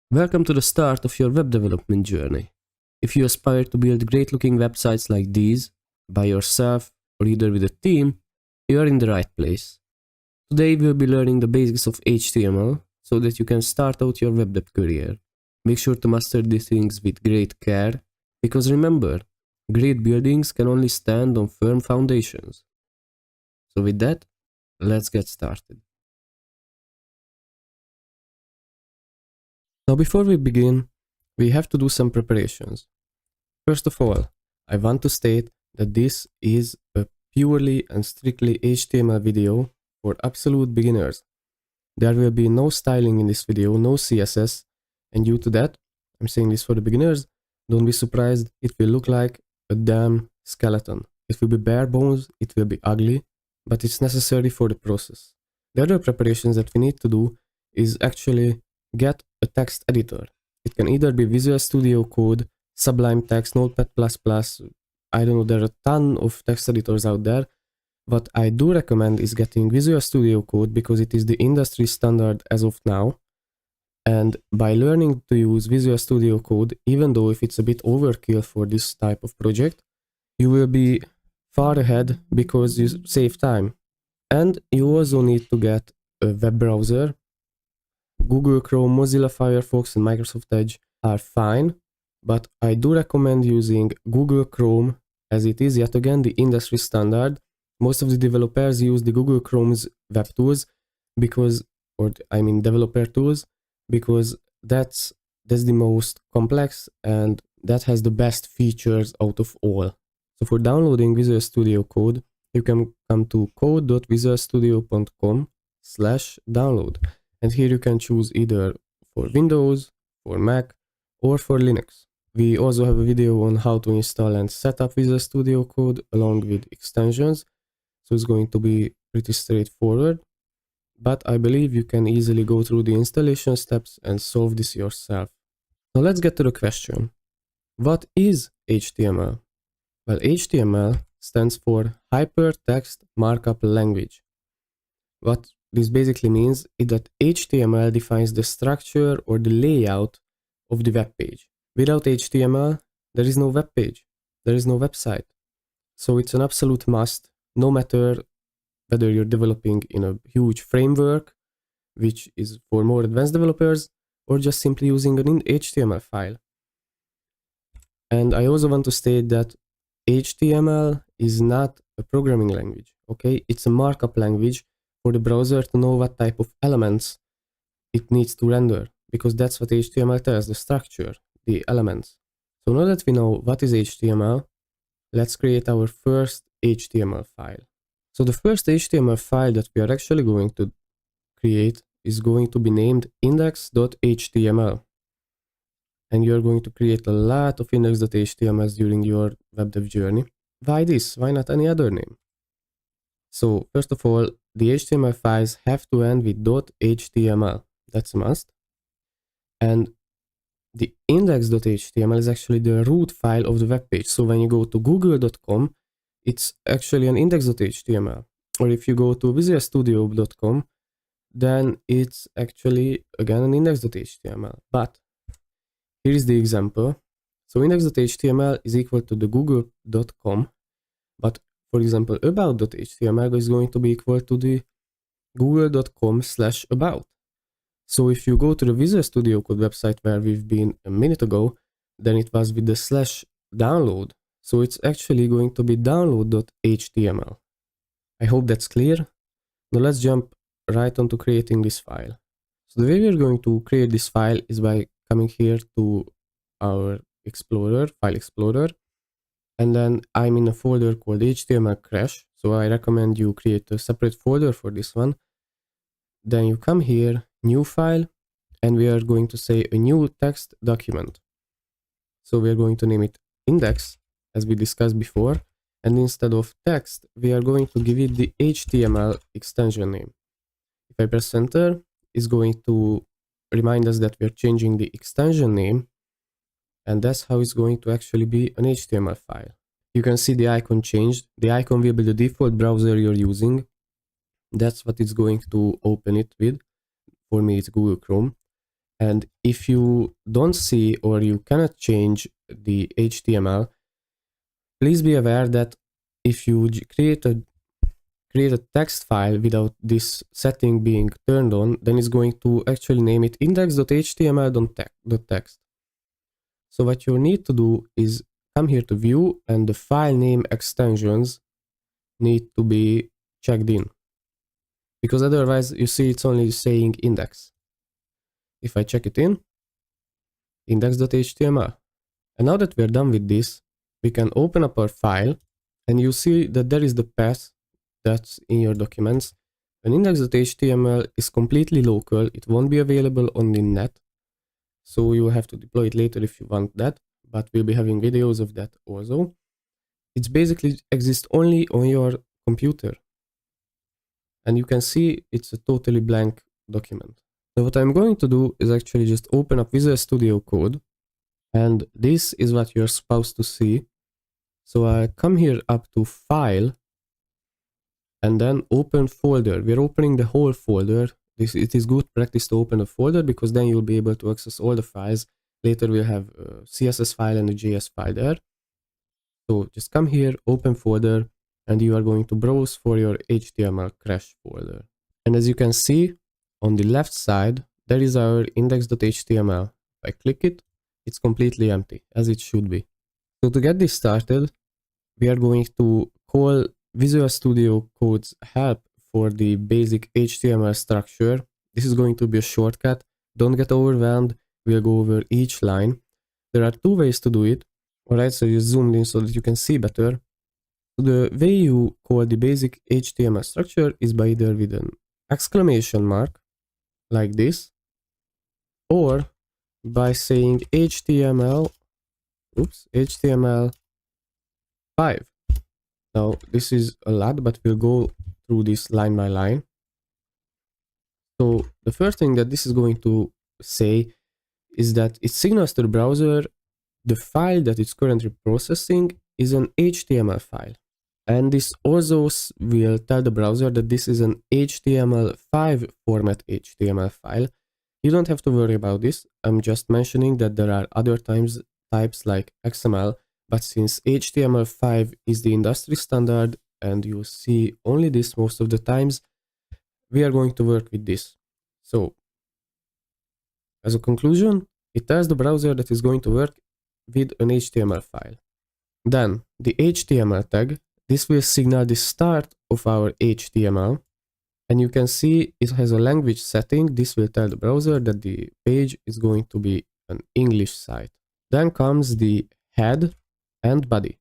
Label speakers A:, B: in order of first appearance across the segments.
A: Welcome to the start of your web development journey. If you aspire to build great looking websites like these, by yourself or either with a team, you are in the right place. Today we'll be learning the basics of HTML so that you can start out your web dev career. Make sure to master these things with great care, because remember, great buildings can only stand on firm foundations. So with that, let's get started. Now before we begin, we have to do some preparations. First of all, I want to state that this is a purely and strictly HTML video for absolute beginners. There will be no styling in this video, no CSS, and due to that, I'm saying this for the beginners, don't be surprised, it will look like a damn skeleton. It will be bare bones, it will be ugly, but it's necessary for the process. The other preparations that we need to do is actually get a text editor. It can either be Visual Studio Code, Sublime Text, Notepad++, I don't know, there are a ton of text editors out there. What I do recommend is getting Visual Studio Code because it is the industry standard as of now. And by learning to use Visual Studio Code, even though if it's a bit overkill for this type of project, you will be far ahead because you save time. And you also need to get a web browser. Google Chrome, Mozilla Firefox, and Microsoft Edge are fine, but I do recommend using Google Chrome as it is yet again the industry standard. Most of the developers use the Google Chrome's web tools developer tools, because that's the most complex and that has the best features out of all. So for downloading Visual Studio Code, you can come to code.visualstudio.com/download. And here you can choose either for Windows, for Mac, or for Linux. We also have a video on how to install and set up Visual Studio Code along with extensions. So it's going to be pretty straightforward, but I believe you can easily go through the installation steps and solve this yourself. Now let's get to the question. What is HTML? Well, HTML stands for Hypertext Markup Language. What this basically means is that HTML defines the structure or the layout of the web page. Without HTML, there is no web page, there is no website. So it's an absolute must, no matter whether you're developing in a huge framework, which is for more advanced developers, or just simply using an HTML file. And I also want to state that HTML is not a programming language, okay? It's a markup language for the browser to know what type of elements it needs to render, because that's what HTML tells, the structure, the elements. So now that we know what is HTML, let's create our first HTML file. So the first HTML file that we are actually going to create is going to be named index.html. And you're going to create a lot of index.htmls during your web dev journey. Why this? Why not any other name? So first of all, the HTML files have to end with .html. That's a must. And the index.html is actually the root file of the web page. So when you go to google.com, it's actually an index.html. Or if you go to visualstudio.com, then it's actually again an index.html. But here is the example. So index.html is equal to the google.com, but for example, about.html is going to be equal to the google.com/about. So if you go to the Visual Studio Code website where we've been a minute ago, then it was with the /download. So it's actually going to be download.html. I hope that's clear. Now let's jump right onto creating this file. So the way we're going to create this file is by coming here to our Explorer, File Explorer, and then I'm in a folder called HTML Crash. So I recommend you create a separate folder for this one. Then you come here, new file, and we are going to say a new text document. So we are going to name it index, as we discussed before, and instead of text, we are going to give it the HTML extension name. If I press enter, it's going to remind us that we are changing the extension name, and that's how it's going to actually be an HTML file. You can see the icon changed. The icon will be the default browser you're using. That's what it's going to open it with. For me, it's Google Chrome. And if you don't see or you cannot change the HTML, please be aware that if you create a text file without this setting being turned on, then it's going to actually name it index.html.text. So what you need to do is come here to view, and the file name extensions need to be checked in, because otherwise you see it's only saying index. If I check it in, index.html. And now that we're done with this, we can open up our file, and you see that there is the path that's in your documents. An index.html is completely local. It won't be available on the net, so you have to deploy it later if you want that, but we'll be having videos of that also. It's basically exists only on your computer, and you can see it's a totally blank document. So what I'm going to do is actually just open up Visual Studio Code, and this is what you're supposed to see. So I come here up to File, and then Open Folder. We're opening the whole folder. It is good practice to open a folder, because then you'll be able to access all the files. Later we'll have a CSS file and a JS file there. So just come here, Open Folder, and you are going to browse for your HTML crash folder. And as you can see, on the left side, there is our index.html. If I click it, it's completely empty, as it should be. So to get this started, we are going to call Visual Studio Code's help for the basic HTML structure. This is going to be a shortcut. Don't get overwhelmed. We'll go over each line. There are two ways to do it. Alright, so you zoomed in so that you can see better. The way you call the basic HTML structure is by either with an exclamation mark, like this, or by saying HTML5. Now, this is a lot, but we'll go through this line by line. So the first thing that this is going to say is that it signals to the browser the file that it's currently processing is an HTML file. And this also will tell the browser that this is an HTML5 format HTML file. You don't have to worry about this. I'm just mentioning that there are other types like XML, but since HTML5 is the industry standard and you see only this most of the times, we are going to work with this. So as a conclusion, it tells the browser that it's going to work with an HTML file. Then the HTML tag, this will signal the start of our HTML, and you can see it has a language setting. This will tell the browser that the page is going to be an English site. Then comes the head and body.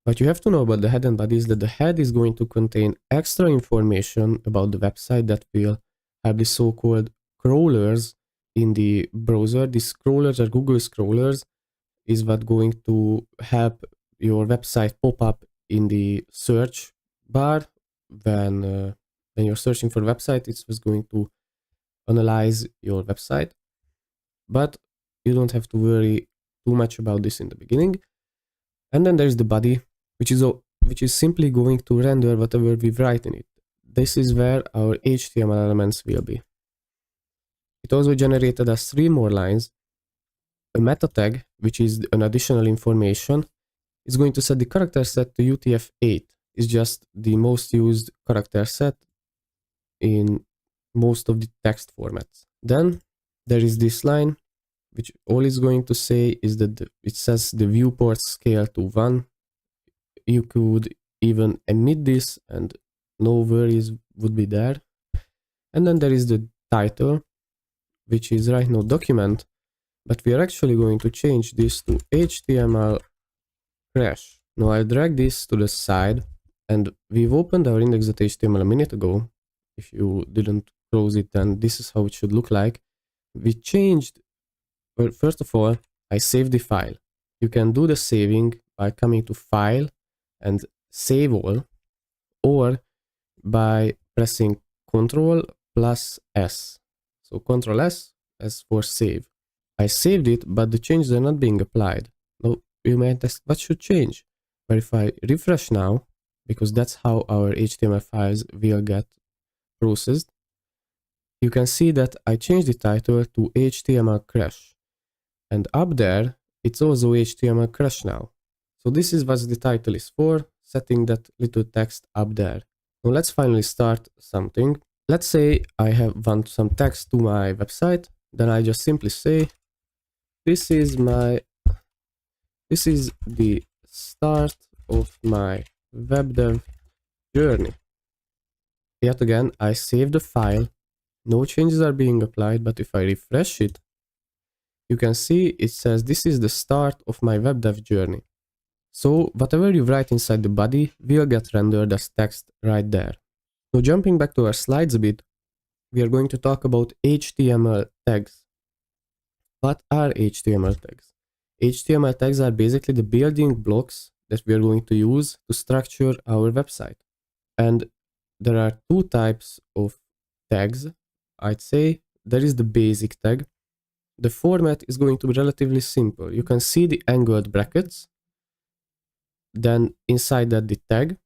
A: What you have to know about the head and body is that the head is going to contain extra information about the website that will have the so-called crawlers in the browser. These crawlers are Google crawlers, is what going to help your website pop up in the search bar when you're searching for a website. It's just going to analyze your website, but you don't have to worry too much about this in the beginning. And then there's the body, which is simply going to render whatever we write in it. This is where our HTML elements will be. It also generated us 3 more lines. A meta tag, which is an additional information, is going to set the character set to UTF-8. It's just the most used character set in most of the text formats. Then there is this line, which all it's going to say is that it says the viewport scale to 1. You could even omit this and no worries would be there. And then there is the title, which is right now document, but we are actually going to change this to HTML crash. Now I'll drag this to the side, and we've opened our index.html a minute ago. If you didn't close it, then this is how it should look like. We changed, well, first of all, I saved the file. You can do the saving by coming to File and Save All, or by pressing Ctrl+S. So Ctrl+S as for save. I saved it, but the changes are not being applied. Now you might ask, what should change? But if I refresh now, because that's how our HTML files will get processed, you can see that I changed the title to HTML crash. And up there, it's also HTML crash now. So this is what the title is for, setting that little text up there. Now let's finally start something. Let's say I want some text to my website. Then I just simply say, this is the start of my web dev journey. Yet again, I save the file. No changes are being applied, but if I refresh it, you can see it says this is the start of my web dev journey. So whatever you write inside the body will get rendered as text right there. So jumping back to our slides a bit, we are going to talk about HTML tags. What are HTML tags? HTML tags are basically the building blocks that we are going to use to structure our website. And there are two types of tags, I'd say. There is the basic tag. The format is going to be relatively simple. You can see the angled brackets, then inside that the tag,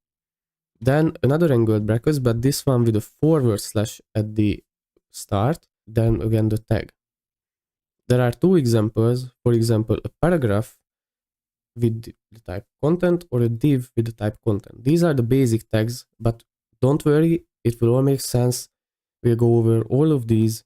A: then another angled brackets, but this one with a forward slash at the start, then again the tag. There are two examples, for example, a paragraph with the type content or a div with the type content. These are the basic tags, but don't worry, it will all make sense. We'll go over all of these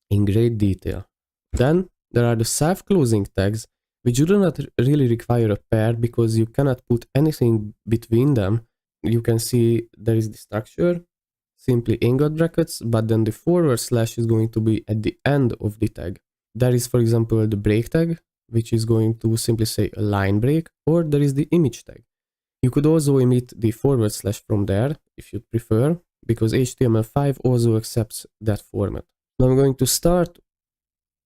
A: in great detail. Then there are the self-closing tags, which do not really require a pair because you cannot put anything between them. You can see there is the structure, simply angled brackets, but then the forward slash is going to be at the end of the tag. There is, for example, the break tag, which is going to simply say a line break, or there is the image tag. You could also omit the forward slash from there if you prefer, because HTML5 also accepts that format. Now I'm going to start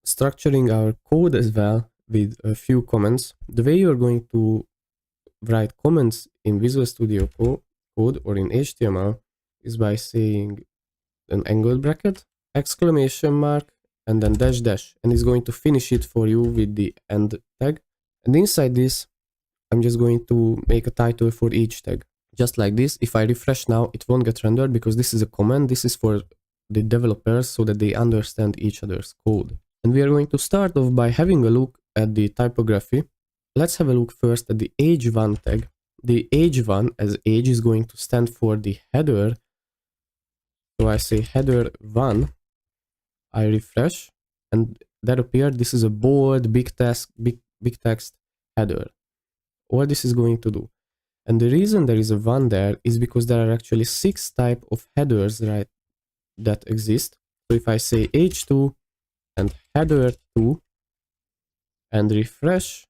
A: structuring our code as well with a few comments. The way you're going to write comments in Visual Studio Code or in HTML is by saying an angled bracket, exclamation mark, and then dash dash, and it's going to finish it for you with the end tag. And inside this, I'm just going to make a title for each tag. Just like this. If I refresh now, it won't get rendered because this is a command. This is for the developers so that they understand each other's code. And we are going to start off by having a look at the typography. Let's have a look first at the h1 tag. The h1 as h is going to stand for the header. So I say header 1. I refresh and that appeared. This is a bold, big text header. What this is going to do. And the reason there is a 1 there is because there are actually 6 types of headers, right, that exist. So if I say h2 and header 2 and refresh,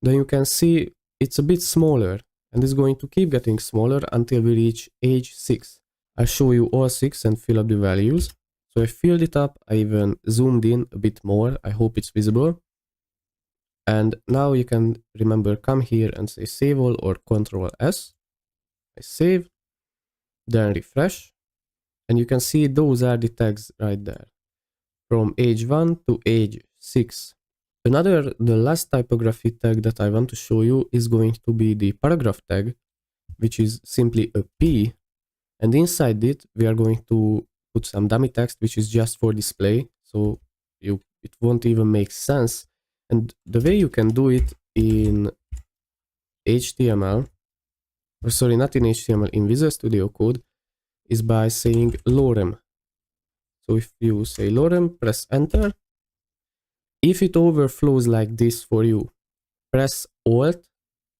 A: then you can see it's a bit smaller and it's going to keep getting smaller until we reach h6. I'll show you all 6 and fill up the values. So I filled it up, I even zoomed in a bit more, I hope it's visible. And now you can remember, come here and say save all or Ctrl S. I save, then refresh, and you can see those are the tags right there, from h1 to h6. The last typography tag that I want to show you is going to be the paragraph tag, which is simply a P, and inside it we are going to put some dummy text, which is just for display, so it won't even make sense. And the way you can do it in HTML, or sorry, not in HTML, in Visual Studio Code, is by saying lorem. So if you say lorem, press enter. If it overflows like this for you, press Alt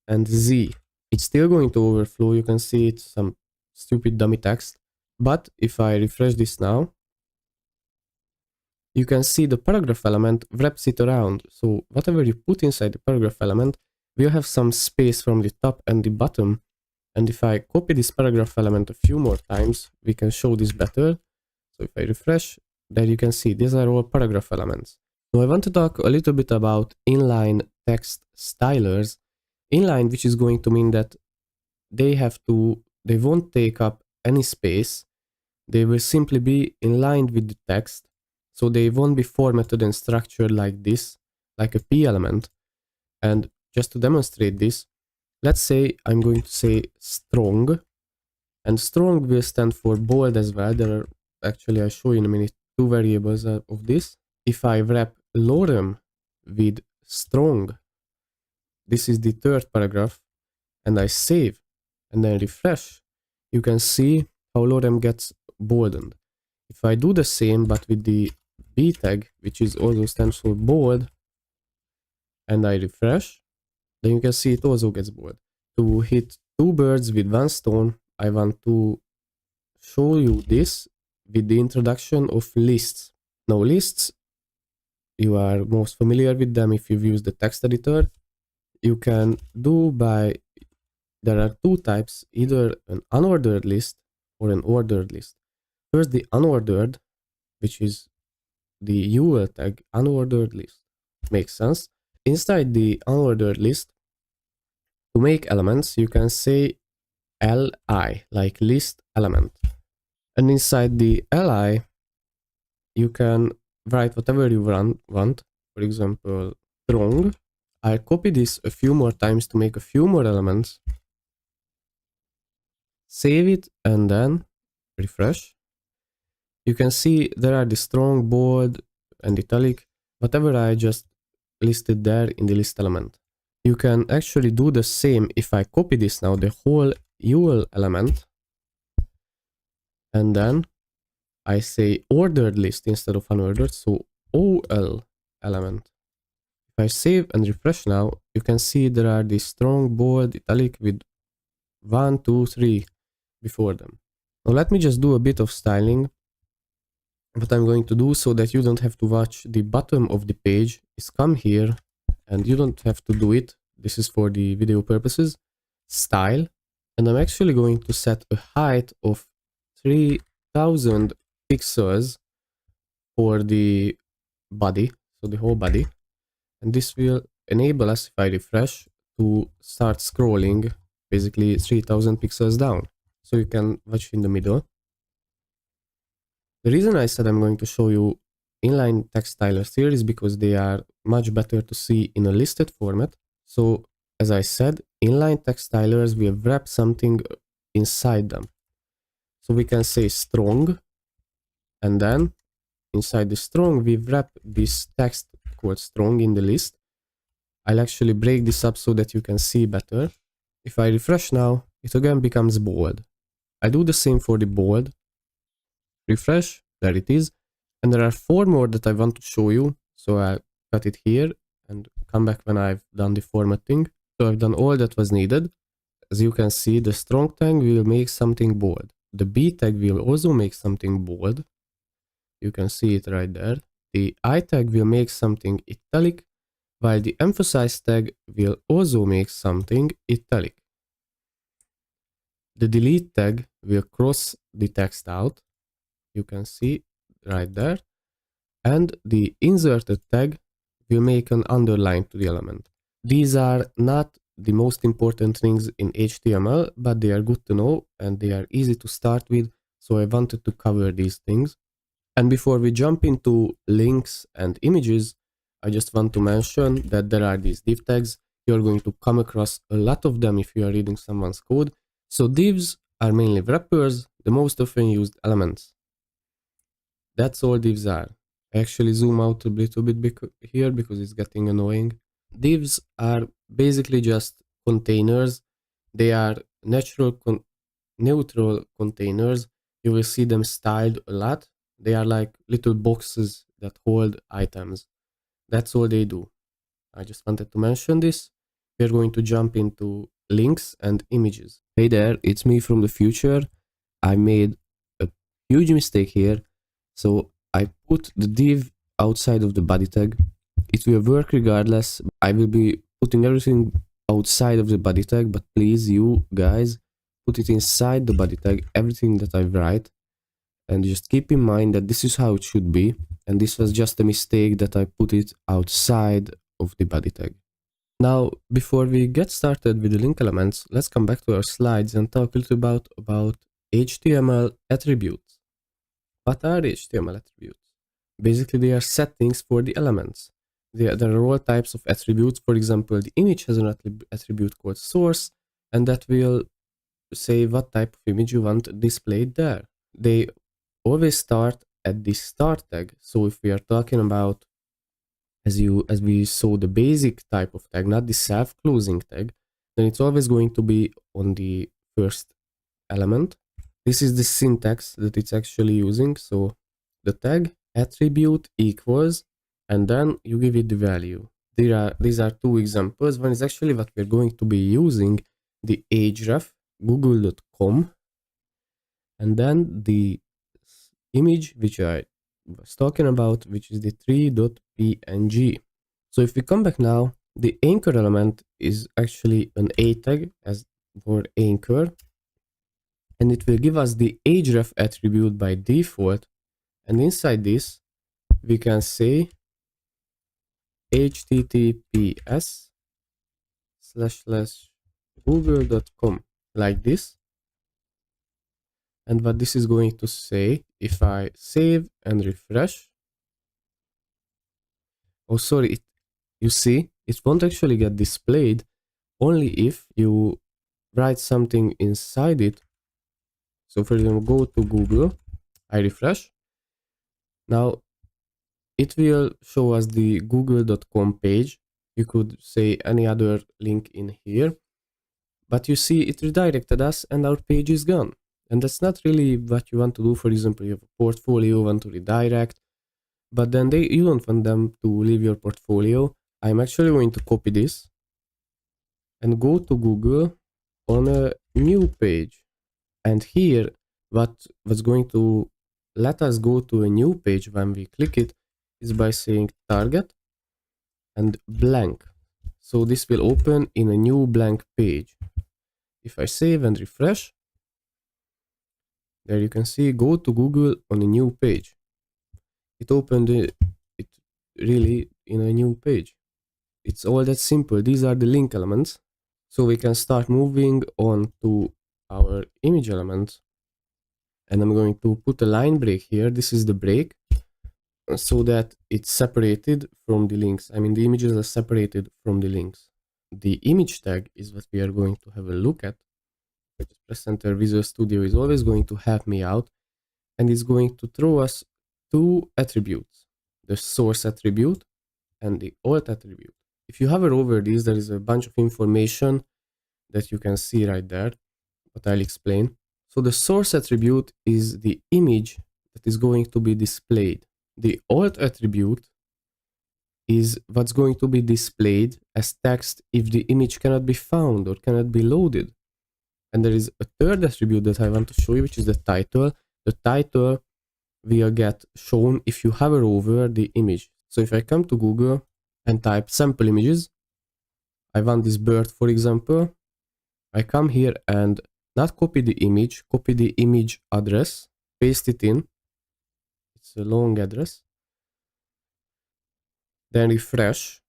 A: and Z. It's still going to overflow. You can see it's some stupid dummy text. But if I refresh this now, you can see the paragraph element wraps it around. So whatever you put inside the paragraph element will have some space from the top and the bottom. And if I copy this paragraph element a few more times, we can show this better. So if I refresh, there you can see these are all paragraph elements. Now I want to talk a little bit about inline text stylers. Inline, which is going to mean that they won't take up any space. They will simply be in line with the text. So they won't be formatted and structured like this, like a P element. And just to demonstrate this, let's say I'm going to say strong, and strong will stand for bold as well. Actually, I'll show you in a minute two variables of this. If I wrap lorem with strong, this is the third paragraph, and I save and then refresh, you can see how lorem gets boldened. If I do the same but with the b tag, which is also stands for bold, and I refresh, then you can see it also gets bold. To hit two birds with one stone, I want to show you this with the introduction of lists. Now lists, you are most familiar with them if you've used the text editor. You can do by, there are two types, either an unordered list or an ordered list. First, the unordered, which is the UL tag unordered list. Makes sense. Inside the unordered list, to make elements, you can say li, like list element. And inside the li, you can write whatever you want. For example, strong. I'll copy this a few more times to make a few more elements. Save it and then refresh. You can see there are the strong, bold, and italic, whatever I just listed there in the list element. You can actually do the same if I copy this now, the whole UL element, and then I say ordered list instead of unordered, so OL element. If I save and refresh now, you can see there are the strong, bold, italic with 1, 2, 3 before them. Now let me just do a bit of styling. What I'm going to do so that you don't have to watch the bottom of the page is come here, and you don't have to do it. This is for the video purposes. Style, and I'm actually going to set a height of 3000 pixels for the body, so the whole body, and this will enable us, if I refresh, to start scrolling basically 3000 pixels down, so you can watch in the middle. The reason I said I'm going to show you inline text stylers here is because they are much better to see in a listed format. So as I said, inline text stylers will wrap something inside them. So we can say strong, and then inside the strong we wrap this text called strong in the list. I'll actually break this up so that you can see better. If I refresh now, it again becomes bold. I do the same for the bold. Refresh, there it is. And there are 4 more that I want to show you. So I'll cut it here and come back when I've done the formatting. So I've done all that was needed. As you can see, the strong tag will make something bold. The B tag will also make something bold. You can see it right there. The I tag will make something italic, while the emphasize tag will also make something italic. The delete tag will cross the text out. You can see right there. And the inserted tag will make an underline to the element. These are not the most important things in HTML, but they are good to know and they are easy to start with, so I wanted to cover these things. And before we jump into links and images, I just want to mention that there are these div tags. You're going to come across a lot of them if you are reading someone's code. So divs are mainly wrappers, the most often used elements. That's all divs are. I actually zoom out a little bit here because it's getting annoying. Divs are basically just containers. They are neutral containers. You will see them styled a lot. They are like little boxes that hold items. That's all they do. I just wanted to mention this. We're going to jump into links and images. Hey there, it's me from the future. I made a huge mistake here. So I put the div outside of the body tag. It will work regardless. I will be putting everything outside of the body tag, but please, you guys, put it inside the body tag, everything that I write. And just keep in mind that this is how it should be. And this was just a mistake that I put it outside of the body tag. Now, before we get started with the link elements, let's come back to our slides and talk a little about HTML attributes. What are HTML attributes? Basically, they are settings for the elements. There are all types of attributes. For example, the image has an attribute called source, and that will say what type of image you want displayed there. They always start at the start tag. So if we are talking about, as we saw, the basic type of tag, not the self-closing tag, then it's always going to be on the first element. This is the syntax that it's actually using. So the tag attribute equals, and then you give it the value. These are two examples. One is actually what we're going to be using, the href google.com, and then the image which I was talking about, which is the tree.png. So if we come back now, the anchor element is actually an a tag as for anchor, and it will give us the href attribute by default, and inside this we can say https://google.com like this. And what this is going to say, if I save and refresh, oh sorry, you see, it won't actually get displayed only if you write something inside it. So for example, go to Google, I refresh. Now it will show us the google.com page. You could say any other link in here, but you see it redirected us and our page is gone. And that's not really what you want to do. For example, you have a portfolio, want to redirect, but then you don't want them to leave your portfolio. I'm actually going to copy this and go to Google on a new page. And here, what's going to let us go to a new page when we click it is by saying target and blank. So this will open in a new blank page. If I save and refresh, there you can see go to Google on a new page. It opened it really in a new page. It's all that simple. These are the link elements. So we can start moving on to our image element. And I'm going to put a line break here. This is the break, so that it's separated from the links. I mean, the images are separated from the links. The image tag is what we are going to have a look at. Press Enter. Visual Studio is always going to help me out, and it's going to throw us two attributes, the source attribute and the alt attribute. If you hover over these, there is a bunch of information that you can see right there, but I'll explain. So the source attribute is the image that is going to be displayed. The alt attribute is what's going to be displayed as text if the image cannot be found or cannot be loaded. And there is a third attribute that I want to show you, which is the title. The title will get shown if you hover over the image. So if I come to Google and type sample images, I want this bird, for example. I come here and not copy the image, copy the image address, paste it in. It's a long address. Then refresh.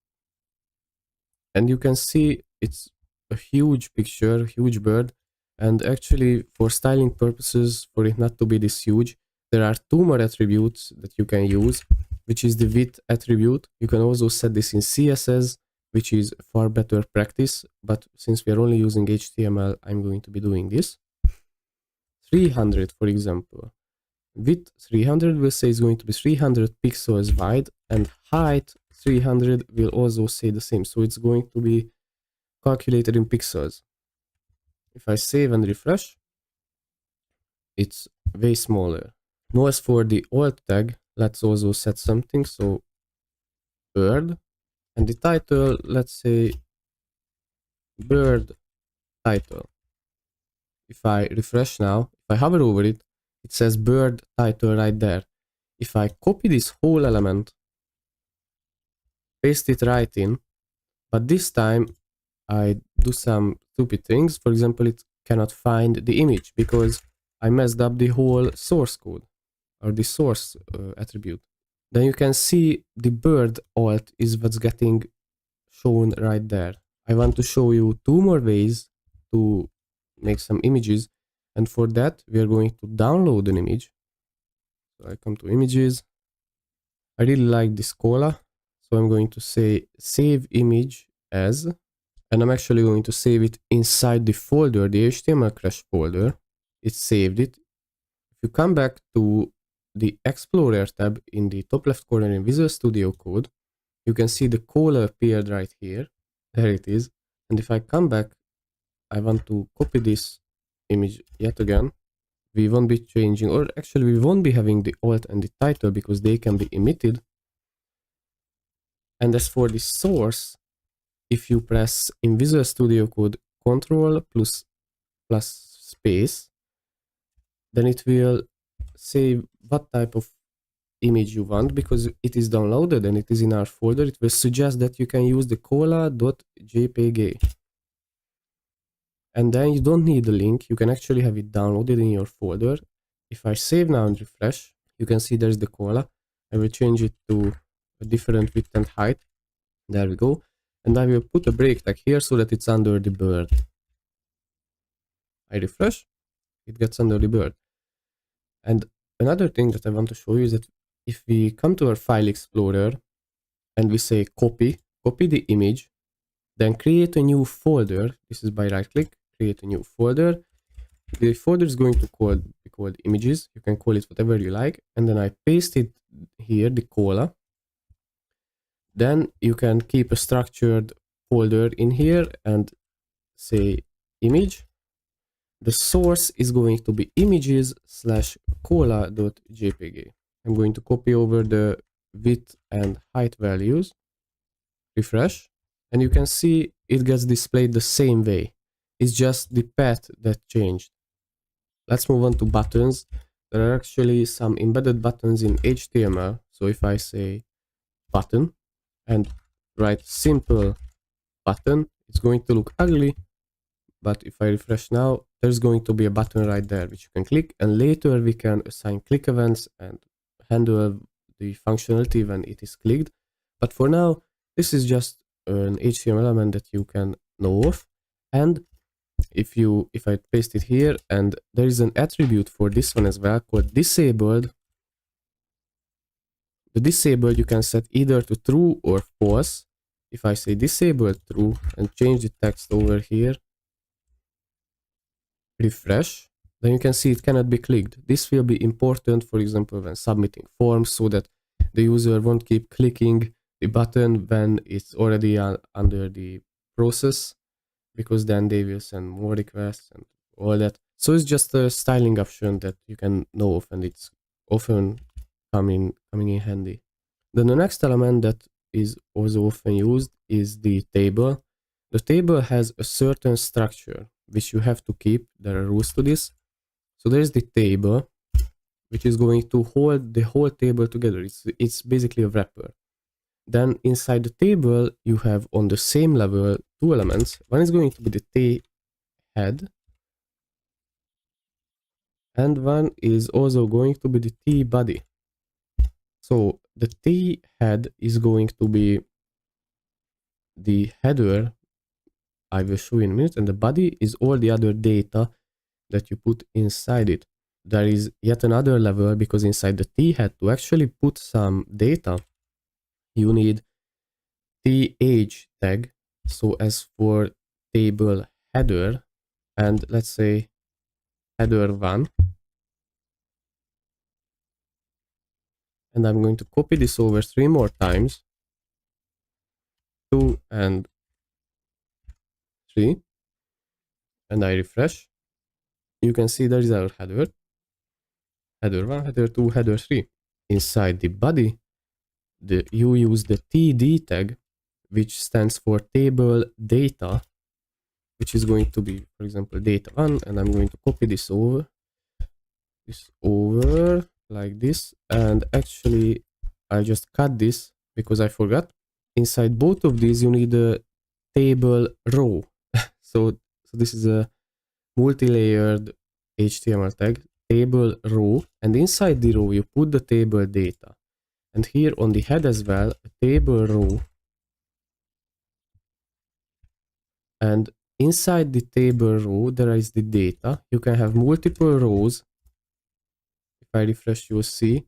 A: And you can see it's a huge picture, huge bird. And actually, for styling purposes, for it not to be this huge, there are two more attributes that you can use, which is the width attribute. You can also set this in CSS, which is far better practice. But since we are only using HTML, I'm going to be doing this. 300, for example. Width 300 will say it's going to be 300 pixels wide, and height 300 will also say the same. So it's going to be calculated in pixels. If I save and refresh, it's way smaller. Now as for the alt tag, let's also set something. So bird, and the title, let's say bird title. If I refresh now, if I hover over it, it says bird title right there. If I copy this whole element, paste it right in, but this time I do some stupid things. For example, it cannot find the image because I messed up the whole source code or the source attribute. Then you can see the bird alt is what's getting shown right there. I want to show you two more ways to make some images, and for that we are going to download an image. So I come to images. I really like this Cola, so I'm going to say save image as, and I'm actually going to save it inside the folder, the HTML crash folder. It saved it. If you come back to the Explorer tab in the top left corner in Visual Studio Code, you can see the cola appeared right here. There it is. And if I come back, I want to copy this image yet again. We won't be changing, or actually we won't be having the alt and the title because they can be emitted. And as for the source, if you press in Visual Studio Code Ctrl plus space, then it will say what type of image you want. Because it is downloaded and it is in our folder, it will suggest that you can use the cola.jpg. And then you don't need the link, you can actually have it downloaded in your folder. If I save now and refresh, you can see there's the cola. I will change it to a different width and height. There we go. And I will put a break tag here so that it's under the bird. I refresh, it gets under the bird. And another thing that I want to show you is that if we come to our file explorer and we say copy the image, then create a new folder. This is by right click, create a new folder. The folder is going to be called images. You can call it whatever you like. And then I paste it here, the cola. Then you can keep a structured folder in here and say image. The source is going to be images/cola.jpg. I'm going to copy over the width and height values, refresh, and you can see it gets displayed the same way. It's just the path that changed. Let's move on to buttons. There are actually some embedded buttons in HTML. So if I say button and write simple button, it's going to look ugly. But if I refresh now, there's going to be a button right there which you can click, and later we can assign click events and handle the functionality when it is clicked. But for now, this is just an HTML element that you can know of. And if I paste it here, and there is an attribute for this one as well called disabled. The disabled you can set either to true or false. If I say disabled true and change the text over here, refresh, then you can see it cannot be clicked. This will be important, for example, when submitting forms, so that the user won't keep clicking the button when it's already under the process, because then they will send more requests and all that. So it's just a styling option that you can know of, and it's often coming in handy. Then the next element that is also often used is the table. The table has a certain structure which you have to keep. There are rules to this. So there's the table, which is going to hold the whole table together. It's basically a wrapper. Then inside the table, you have on the same level two elements. One is going to be the t head, and one is also going to be the t body. So the t head is going to be the header I will show you in a minute, and the body is all the other data that you put inside it. There is yet another level, because inside the t head, to actually put some data, you need th tag. So as for table header, and let's say header 1, and I'm going to copy this over 3 more times, 2 and 3, and I refresh. You can see there is our header 1, header 2, header 3. Inside the body, you use the td tag, which stands for table data, which is going to be, for example, data 1, and I'm going to copy this over like this. And actually I just cut this because I forgot. Inside both of these you need a table row. so this is a multi-layered HTML tag, table row, and inside the row you put the table data. And here on the head as well, a table row, and inside the table row there is the data. You can have multiple rows. If I refresh, you will see.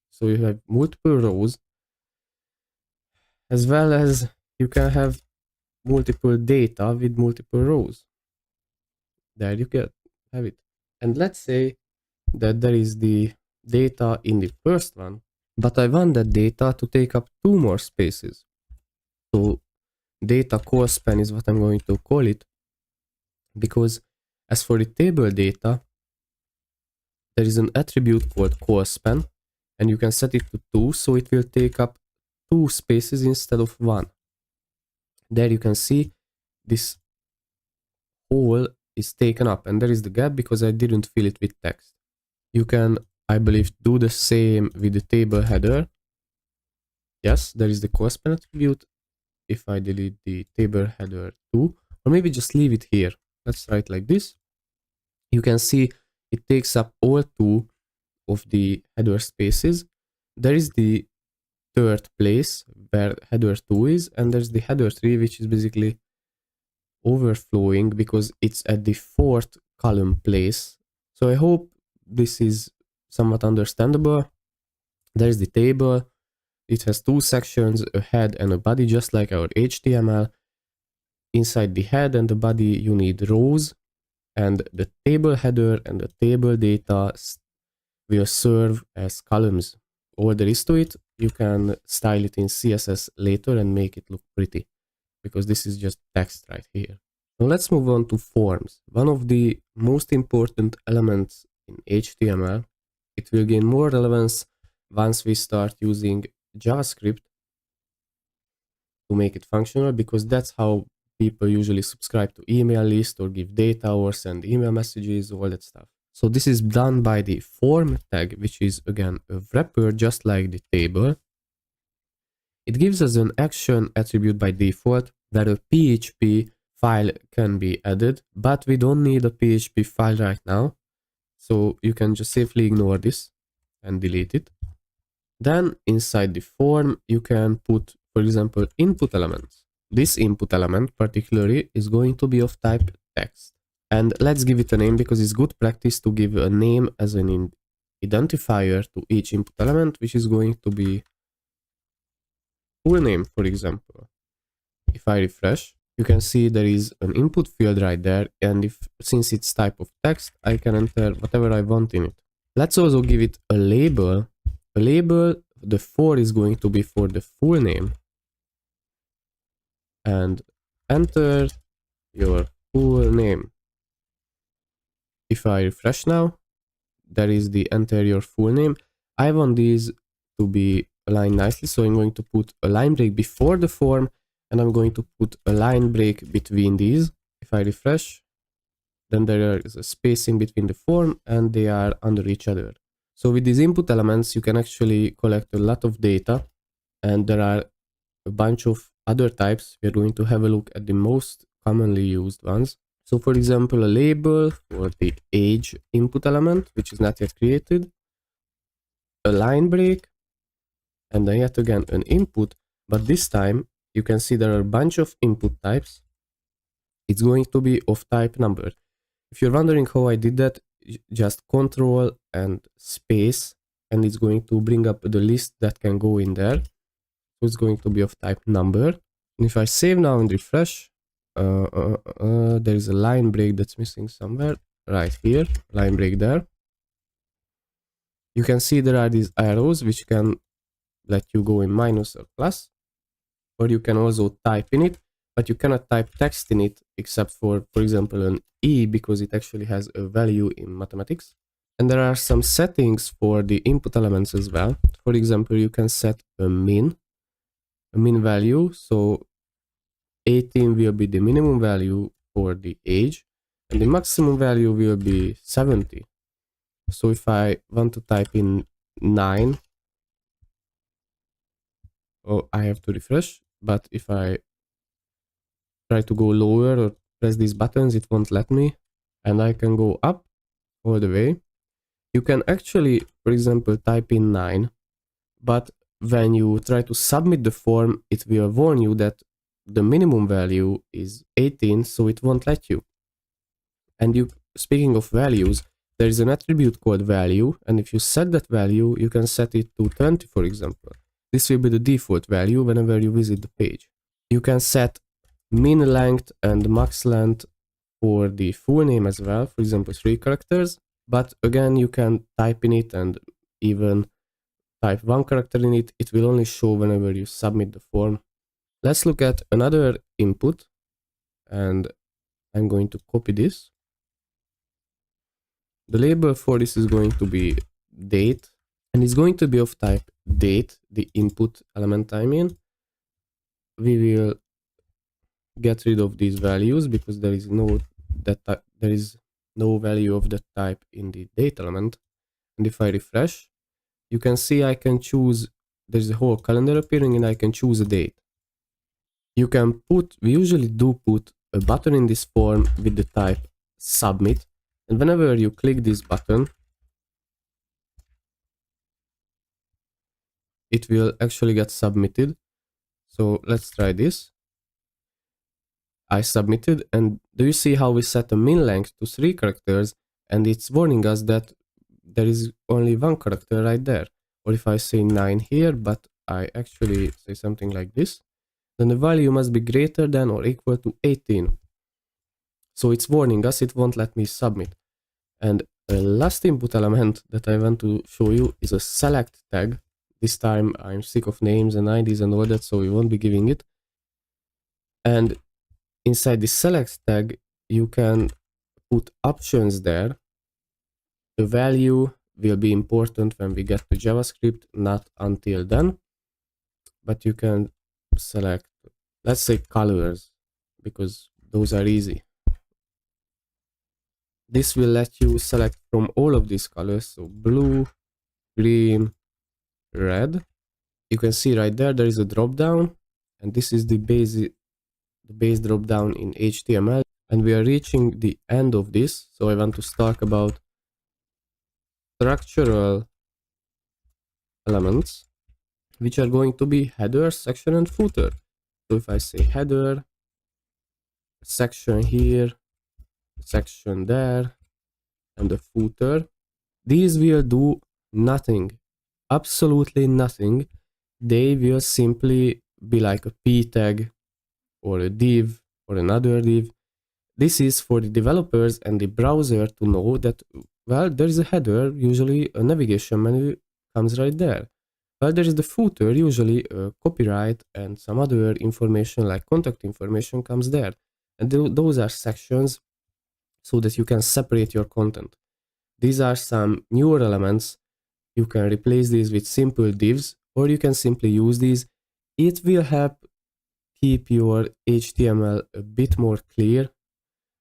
A: So you have multiple rows, as well as you can have multiple data with multiple rows. There you have it. And let's say that there is the data in the first one, but I want that data to take up 2 more spaces. So data call span is what I'm going to call it, because as for the table data, there is an attribute called call span, and you can set it to 2, so it will take up 2 spaces instead of 1. There you can see this hole is taken up, and there is the gap because I didn't fill it with text. You can, I believe, do the same with the table header. Yes, there is the call span attribute. If I delete the table header too, or maybe just leave it here. Let's try it like this. You can see it takes up all 2 of the header spaces. There is the third place where header 2 is, and there's the header 3, which is basically overflowing because it's at the 4th column place. So I hope this is somewhat understandable. There's the table. It has 2 sections, a head and a body, just like our HTML. Inside the head and the body you need rows, and the table header and the table data will serve as columns. All there is to it. You can style it in CSS later and make it look pretty, because this is just text right here. Now let's move on to forms. One of the most important elements in HTML. It will gain more relevance once we start using JavaScript to make it functional, because that's how people usually subscribe to email list or give data or send email messages, all that stuff. So this is done by the form tag, which is again a wrapper just like the table. It gives us an action attribute by default where a PHP file can be added, but we don't need a PHP file right now. So you can just safely ignore this and delete it. Then inside the form, you can put, for example, input elements. This input element particularly is going to be of type text. And let's give it a name, because it's good practice to give a name as an identifier to each input element, which is going to be full name, for example. If I refresh, you can see there is an input field right there, and since it's type of text, I can enter whatever I want in it. Let's also give it a label. A label, the 4 is going to be for the full name, and enter your full name. If I refresh now, there is the enter your full name. I want these to be aligned nicely, so I'm going to put a line break before the form, and I'm going to put a line break between these. If I refresh, then there is a space in between the form and they are under each other. So with these input elements, you can actually collect a lot of data, and there are a bunch of other types. We're going to have a look at the most commonly used ones. So for example, a label for the age input element, which is not yet created, a line break, and then yet again an input, but this time you can see there are a bunch of input types. It's going to be of type number. If you're wondering how I did that, just Control and space, and it's going to bring up the list that can go in there. So it's going to be of type number. And if I save now and refresh, there is a line break that's missing somewhere. Right here, line break there. You can see there are these arrows which can let you go in minus or plus, or you can also type in it, but you cannot type text in it except for example, an E, because it actually has a value in mathematics. And there are some settings for the input elements as well. For example, you can set a min value. So 18 will be the minimum value for the age, and the maximum value will be 70. So if I want to type in 9, oh, I have to refresh, but if I try to go lower or press these buttons, it won't let me, and I can go up all the way. You can actually, for example, type in 9, but when you try to submit the form, it will warn you that the minimum value is 18, so it won't let you. And speaking of values, there is an attribute called value, and if you set that value, you can set it to 20, for example. This will be the default value whenever you visit the page. You can set min length and max length for the full name as well, for example 3 characters, but again you can type in it, and even type one character in it, it will only show whenever you submit the form. Let's look at another input, and I'm going to copy this. The label for this is going to be date, and it's going to be of type date, the input element I mean. We will get rid of these values because there is no value of that type in the date element. And if I refresh, you can see I can choose, there's a whole calendar appearing, and I can choose a date. We usually do put a button in this form with the type submit, and whenever you click this button, it will actually get submitted. So let's try this. I submitted, and do you see how we set a min length to 3 characters, and it's warning us that there is only one character right there. Or if I say 9 here, but I actually say something like this, then the value must be greater than or equal to 18. So it's warning us, it won't let me submit. And the last input element that I want to show you is a select tag. This time I'm sick of names and IDs and all that, so we won't be giving it. And inside the select tag, you can put options there. The value will be important when we get to JavaScript, not until then. But you can select, let's say, colors, because those are easy. This will let you select from all of these colors, so blue, green, red. You can see right there is a drop down, and this is the base drop down in HTML, and we are reaching the end of this. So I want to talk about structural elements, which are going to be header, section, and footer. So if I say header, section here, section there, and the footer, these will do nothing, absolutely nothing. They will simply be like a p tag or a div or another div. This is for the developers and the browser to know that, well, there is a header, usually a navigation menu comes right there. Well, there is the footer, usually a copyright and some other information like contact information comes there. And those are sections so that you can separate your content. These are some newer elements. You can replace these with simple divs, or you can simply use these. It will help keep your HTML a bit more clear.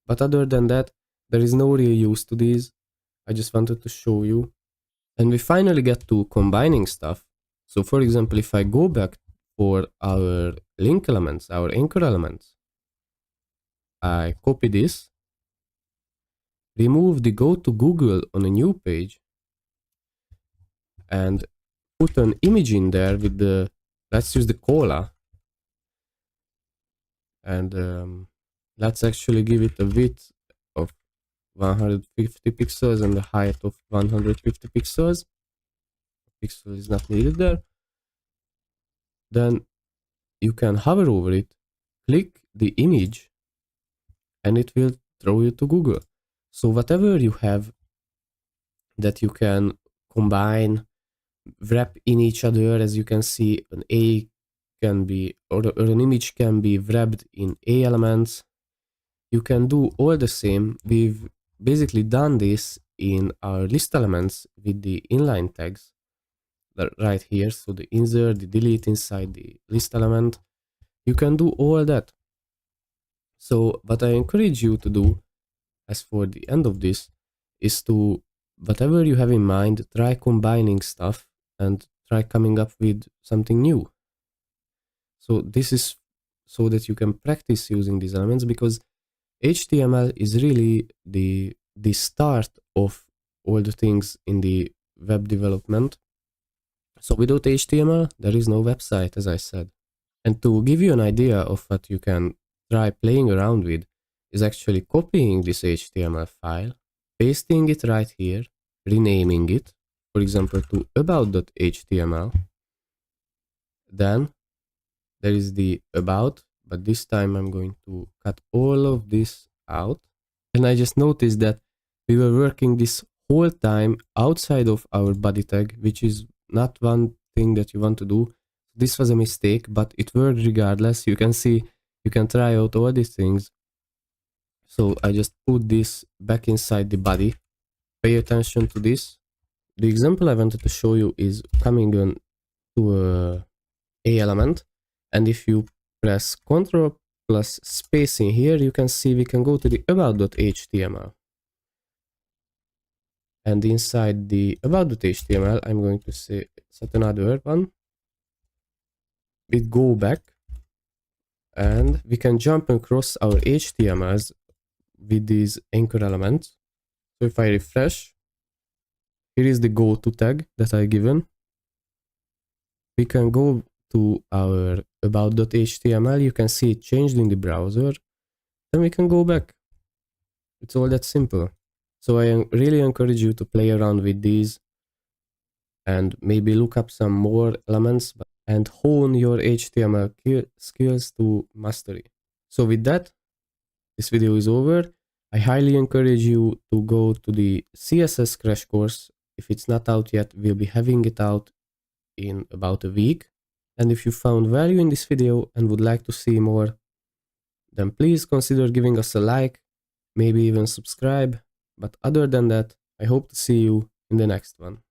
A: But other than that, there is no real use to these. I just wanted to show you. And we finally get to combining stuff. So for example, if I go back for our link elements, our anchor elements, I copy this, remove the go to Google on a new page, and put an image in there with the, let's use the cola. And let's actually give it a width of 150 pixels and a height of 150 pixels. Pixel is not needed there. Then you can hover over it, click the image, and it will throw you to Google. So whatever you have that you can combine, wrap in each other, as you can see, an A can be, or an image can be wrapped in A elements. You can do all the same. We've basically done this in our list elements with the inline tags right here. So the insert, the delete inside the list element, you can do all that. So what I encourage you to do as for the end of this is to, whatever you have in mind, try combining stuff and try coming up with something new. So this is so that you can practice using these elements, because HTML is really the start of all the things in the web development. So without HTML, there is no website, as I said. And to give you an idea of what you can try playing around with is actually copying this HTML file, pasting it right here, renaming it, for example, to about.html. Then there is the about, but this time I'm going to cut all of this out. And I just noticed that we were working this whole time outside of our body tag, which is not one thing that you want to do. This was a mistake, but it worked regardless. You can see, you can try out all these things. So I just put this back inside the body. Pay attention to this. The example I wanted to show you is coming on to a element, and if you press Ctrl plus space in here, you can see we can go to the about.html. And inside the about.html, I'm going to set another one. We go back and we can jump across our HTMLs with these anchor elements. So if I refresh, here is the go to tag that I given. We can go to our about.html. You can see it changed in the browser. Then we can go back. It's all that simple. So I really encourage you to play around with these and maybe look up some more elements and hone your HTML skills to mastery. So with that, this video is over. I highly encourage you to go to the CSS crash course. If it's not out yet, we'll be having it out in about a week. And if you found value in this video and would like to see more, then please consider giving us a like, maybe even subscribe. But other than that, I hope to see you in the next one.